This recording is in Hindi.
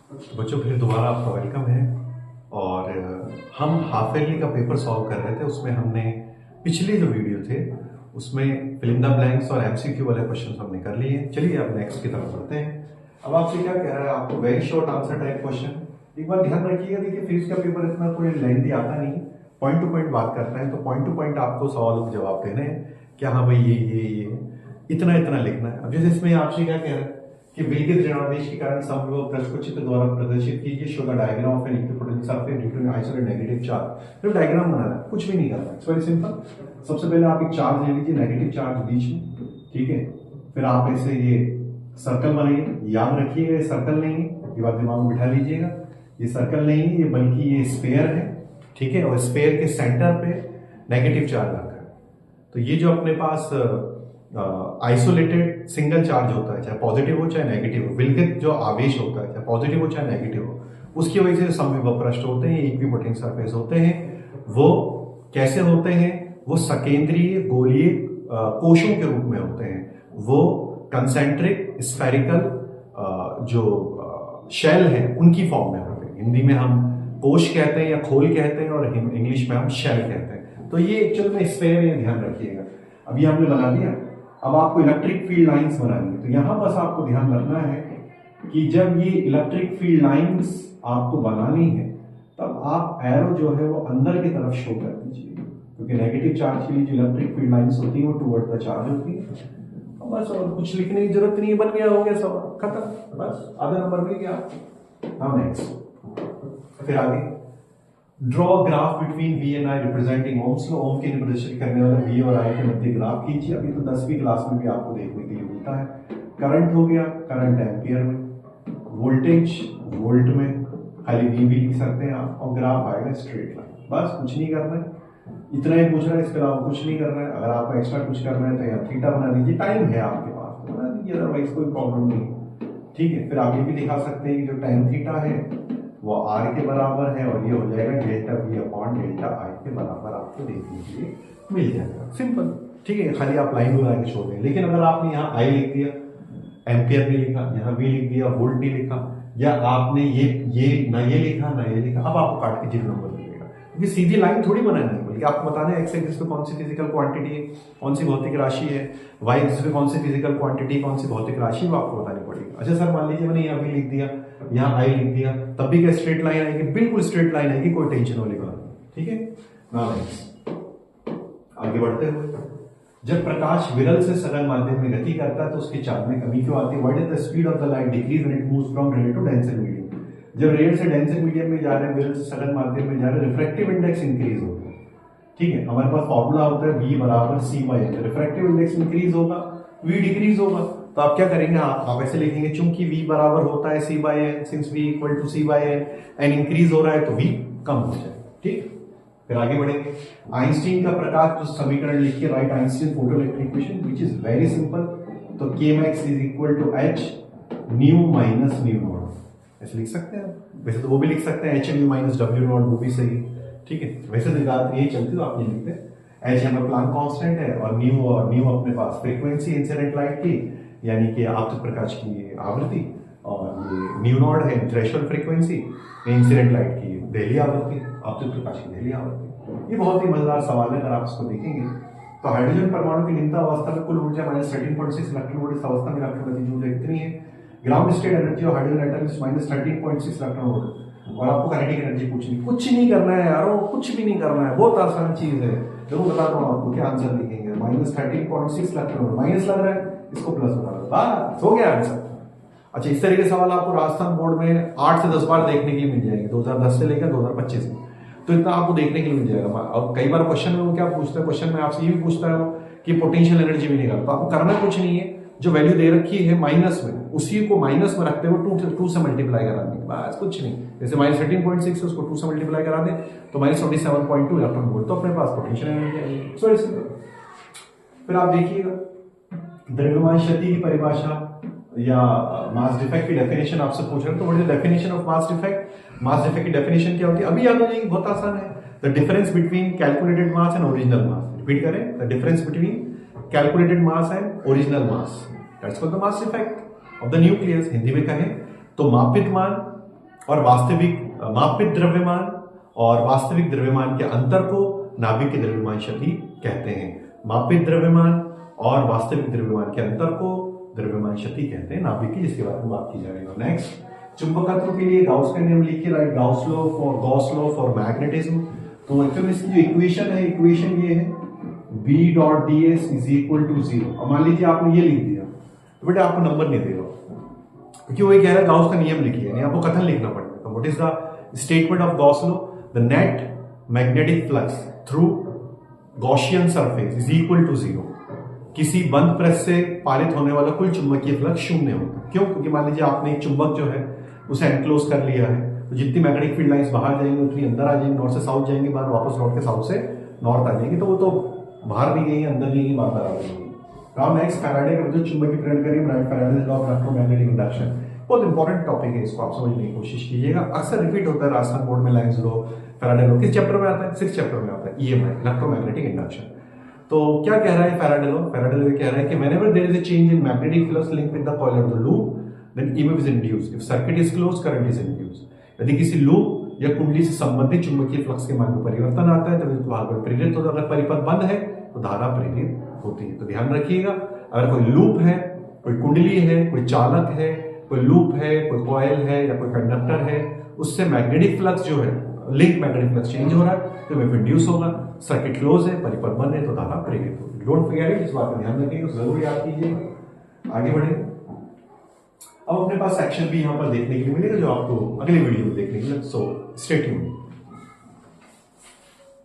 बच्चों फिर दोबारा आपका वेलकम है। और हम हाफ ईयरली का पेपर सॉल्व कर रहे थे। उसमें हमने पिछले जो वीडियो थे उसमें फिल इन द ब्लैंक्स और एमसीक्यू वाले क्वेश्चन हमने कर लिए। चलिए अब नेक्स्ट की तरफ बढ़ते हैं। अब आपसे क्या कह रहा है, आपको very short answer type question. एक बार ध्यान रखिएगा, देखिए फिजिक्स का पेपर इतना कोई लेंथी आता नहीं, पॉइंट टू पॉइंट बात करता है। तो पॉइंट टू पॉइंट आपको सवालों के जवाब देने हैं कि हाँ भाई ये इतना इतना लिखना है। अब जैसे इसमें आपसे क्या कह रहा है कि विलगित ऋणावेश के कारण समविभव पृष्ठ को चित्र द्वारा प्रदर्शित कीजिए। Show the diagram of an equipotential surface due to isolated negative charge. फिर डायग्राम बनाना है, कुछ भी नहीं करना है, इट्स वेरी सिंपल। सबसे पहले आप एक चार्ज ले लीजिए, नेगेटिव चार्ज बीच में, ठीक है। फिर आप ऐसे ये सर्कल बनाइए। याद रखिएगा ये सर्कल नहीं है, ये बात दिमाग में बिठा लीजिएगा। ये सर्कल नहीं है, ये बल्कि ये स्फीयर है, ठीक है। और स्फीयर के सेंटर पे नेगेटिव चार्ज आता है। तो ये जो अपने पास आइसोलेटेड सिंगल चार्ज होता है, चाहे पॉजिटिव हो चाहे नेगेटिव हो, विलगित जो आवेश होता है चाहे पॉजिटिव हो चाहे नेगेटिव हो, उसकी वजह से समविभव पृष्ठ होते हैं, इक्विपोटेंशियल सरफेस होते हैं। वो कैसे होते हैं? वो सकेंद्रीय गोलीय कोशों के रूप में होते हैं। वो कंसेंट्रिक स्फेरिकल जो शेल है उनकी फॉर्म में होते हैं। हिंदी में हम कोश कहते हैं या खोल कहते हैं, और इंग्लिश में हम शेल कहते हैं। तो ये एक्चुअल में स्फेयर है, ध्यान रखिएगा। अभी हमने बना दिया। अब आपको इलेक्ट्रिक फील्ड लाइंस बनानी है। तो यहां बस आपको ध्यान रखना है कि जब ये इलेक्ट्रिक फील्ड लाइंस आपको बनानी है तब आप एरो जो है वो अंदर की तरफ शो कर दीजिए, क्योंकि नेगेटिव चार्ज के लिए जो इलेक्ट्रिक फील्ड लाइंस होती है वो टुवर्ड द चार्ज होती है। बस और कुछ लिखने की जरूरत नहीं है, बन गया, हो गया सब खत्म, बस आधा नंबर मिल गया। अब नेक्स्ट, फिर आगे draw graph between V and I representing Ohm's law. Ohm के प्रदर्शित करने वाले वी और आई के मध्य ग्राफ कीजिए। अभी तो 10वीं क्लास में भी आपको देखने के लिए मिलता है। करंट हो गया, करंट एम्पियर में, वोल्टेज वोल्ट में, खाली वी भी लिख सकते हैं आप, और ग्राफ आएगा स्ट्रेट लाइन। बस कुछ नहीं करना है, इतना ही पूछ रहा है, इसके अलावा कुछ नहीं करना है। अगर आपको एक्स्ट्रा कुछ करना है तो यहाँ थीटा बना दीजिए, टाइम है आपके पास तो बना दीजिए, अदरवाइज कोई प्रॉब्लम नहीं, ठीक है। फिर आगे भी दिखा सकते हैं कि जो tan थीटा है वो आर के बराबर है, और ये हो जाएगा डेल्टा वी अपॉन डेल्टा आई के बराबर आपको देखने के लिए मिल जाएगा। सिंपल, ठीक है। खाली आप लाइन बना के छोड़ दें। लेकिन अगर आपने यहाँ आई लिख दिया, एम्पियर नहीं लिखा, यहाँ वी लिख दिया, वोल्ट नहीं लिखा, या आपने ये ना ये लिखा ना ये लिखा, अब आपको काट के जीरो नंबर मिलेगा, क्योंकि सीधी लाइन थोड़ी बनानी है। बल्कि आपको बताना है एक्स एक्सिस पे कौन सी फिजिकल क्वांटिटी है, कौन सी भौतिक राशि है, वाई एक्सिस पे कौन सी फिजिकल क्वांटिटी, कौन सी भौतिक राशि, वो आपको बतानी पड़ेगी। अच्छा सर, मान लीजिए मैंने यहाँ वी लिख दिया, यहाँ आई लिख दिया, तब भी क्या स्ट्रेट लाइन आएगी? बिल्कुल स्ट्रेट लाइन आएगी, कोई टेंशन वाली बात नहीं, ठीक है ना। आगे बढ़ते हुए, जब प्रकाश विरल से सरल माध्यम में गति करता है तो उसकी चाल में कमी क्यों आती है? What is the speed of the light decrease when it moves from rare to denser medium? जब रेड से डेंसर मीडियम में जा रहे हैं, विरल से सरल माध्यम में जा रहे हैं, रिफ्रैक्टिव इंडेक्स इंक्रीज होता है, ठीक है। हमारे पास फॉर्मूला होता है V बराबर C/N। रिफ्रैक्टिव इंडेक्स इंक्रीज होगा, V डिक्रीज होगा। तो आप क्या करेंगे, आप ऐसे लिखेंगे, चूंकि V बराबर होता है C/N, since V equal to C/N and increase हो रहा है तो V कम हो जाए, ठीक। फिर आगे बढ़ेंगे। आइंस्टीन का प्रकाश जो समीकरण लिखिए, write Einstein photoelectric equation which is very simple. तो Kmax is equal to H nu minus nu naught, ऐसे लिख सकते हैं। वैसे तो वो भी लिख सकते हैं H nu minus W not, वो भी सही है, ठीक है। वैसे तो यही चलती, तो आप ये लिखते हैं। H हमारा प्लांक कांस्टेंट है, और न्यू अपने पास फ्रीक्वेंसी इंसिडेंट लाइट की, यानी कि आपतित प्रकाश की आवृत्ति, और ये न्यू नॉट है थ्रेशोल्ड फ्रीक्वेंसी इंसिडेंट लाइट की देहली आवृत्ति, आपतित प्रकाश की देहली आवृत्ति। ये बहुत ही मजेदार सवाल है, अगर आप इसको देखेंगे तो हाइड्रोजन परमाणु की निम्नता अवस्था में कुल ऊर्जा -13.6 इलेक्ट्रॉन वोल्ट, इस अवस्था में इलेक्ट्रॉन गति ऊर्जा कितनी है? Ground state energy of hydrogen atom is -13.6 electron volt. और आपको काइनेटिक एनर्जी पूछनी, कुछ नहीं करना है यारो, कुछ भी नहीं करना है, बहुत आसान चीज है। देखो बताता हूँ आपको क्या आंसर लिखेंगे। -13.6 इलेक्ट्रॉन वोल्ट, माइनस लग रहा है, इसको प्लस बना दो, बस हो गया आंसर। अच्छा, इस तरह के सवाल आपको राजस्थान बोर्ड में 8 से 10 बार देखने के लिए मिल जाएंगे, 2010 से लेकर 2025 में। तो इतना आपको देखने के लिए मिल जाएगा। और कई बार क्वेश्चन में वो क्या पूछते हैं, क्वेश्चन में आपसे ये भी पूछता है कि पोटेंशियल एनर्जी भी निकाल, तो आपको करना कुछ नहीं है, जो वैल्यू दे रखी है माइनस में, उसी को माइनस में रखते हुए 2 से मल्टीप्लाई करा देंगे, बस कुछ नहीं। जैसे -13.6 उसको 2 से मल्टीप्लाई करा दें तो -27.2 इलेक्ट्रॉन वोल्ट, तो अपने पास पोटेंशियल एनर्जी आएगी। सो इट्स, फिर आप देखिएगा द्रव्यमान क्षति की परिभाषा या मास डिफेक्ट की डेफिनेशन आपसे पूछ रहे हैं। तो what is the definition of mass defect? Mass defect की डेफिनेशन क्या होती है? अभी याद हो जाएगी, बहुत आसान है। The difference between calculated mass and original mass. Repeat करें, the difference between calculated mass and original mass, that's called the mass defect of the nucleus. Hindi में कहें तो मापित मान और वास्तविक मापित द्रव्यमान और वास्तविक द्रव्यमान के अंतर को नाभिक की द्रव्यमान शक्ति कहते हैं। मापित द्रव्यमान और वास्तविक द्रव्यमान के अंतर को द्रव्यमान शक्ति कहते हैं नाभिक की, जिसके बारे में बात की जा रही है। नेक्स्ट, चुंबकत्व के लिए गाउस का नियम लिखिए, write, Gauss law for magnetism. तो एक्चुअली इसकी जो इक्वेशन है, इक्वेशन ये है B dot d s is equal to 0। अब मान लीजिए आपने ये लिख दिया तो बेटा आपको नंबर नहीं देगा, क्योंकि वो ये कह रहा है गाउस का नियम लिखिए, यानी आपको कथन लिखना पड़ेगा। तो what is the statement of Gauss law? The net magnetic flux through Gaussian surface is equal to 0। किसी बंद प्रेस से पारित होने वाला कुल चुंबकीय फ्लक्स शून्य होता है। क्यों? क्योंकि मान लीजिए आपने एक चुंबक जो है उसे एनक्लोज कर लिया है, तो जितनी मैग्नेटिक फील्ड लाइंस बाहर जाएंगी उतनी अंदर आ जाएंगी, नॉर्थ से साउथ जाएंगी, बाहर वापस लौट के साउथ से नॉर्थ आ जाएंगी, तो वो तो बाहर भी गई अंदर भी गई, बाहर आ गई। नाउ नेक्स्ट, फैराडे का विद्युत चुंबकीय प्रेरण करिए, right, Faraday's law of electromagnetic induction. बहुत इंपॉर्टेंट टॉपिक है, इसको आप समझने की कोशिश कीजिएगा। अक्सर रिपीट होता है राजस्थान बोर्ड में, लाइन्स लॉ, फैराडे लॉ। किस चैप्टर में आता है? 6th चैप्टर में आता है, EMI, इलेक्ट्रोमैग्नेटिक इंडक्शन। तो क्या कह रहा है फैराडे लॉ? फैराडे लॉ कह रहा है कि whenever there is a change in magnetic flux linked with the coil or the loop, then EMF is induced. If circuit is closed, current is induced. यदि किसी लूप या कुंडली से संबंधित चुंबकीय फ्लक्स के मान में परिवर्तन आता है तो विद्युत वाहक में प्रेरित होता है। अगर परिपथ बंद है तो धारा प्रेरित होती है। तो ध्यान रखिएगा, अगर कोई लूप है, कोई कुंडली है, कोई चालक है, कोई लूप है, कोई कॉइल है या कोई कंडक्टर है, उससे मैग्नेटिक फ्लक्स जो है, लिंक मैग्नेटिक फ्लक्स चेंज हो रहा है तो वे इंड्यूस होगा। सर्किट क्लोज है, परिपथ बंद है तो धारा प्रेरित होगी। डोंट फॉरगेट इट, इस बात का ध्यान रखिएगा, जरूर याद कीजिएगा। आगे बढ़े। अब अपने पास सेक्शन भी यहां पर देखने के लिए मिलेगा जो आपको अगले वीडियो में देखने के लिए, सो स्टे ट्यून्ड।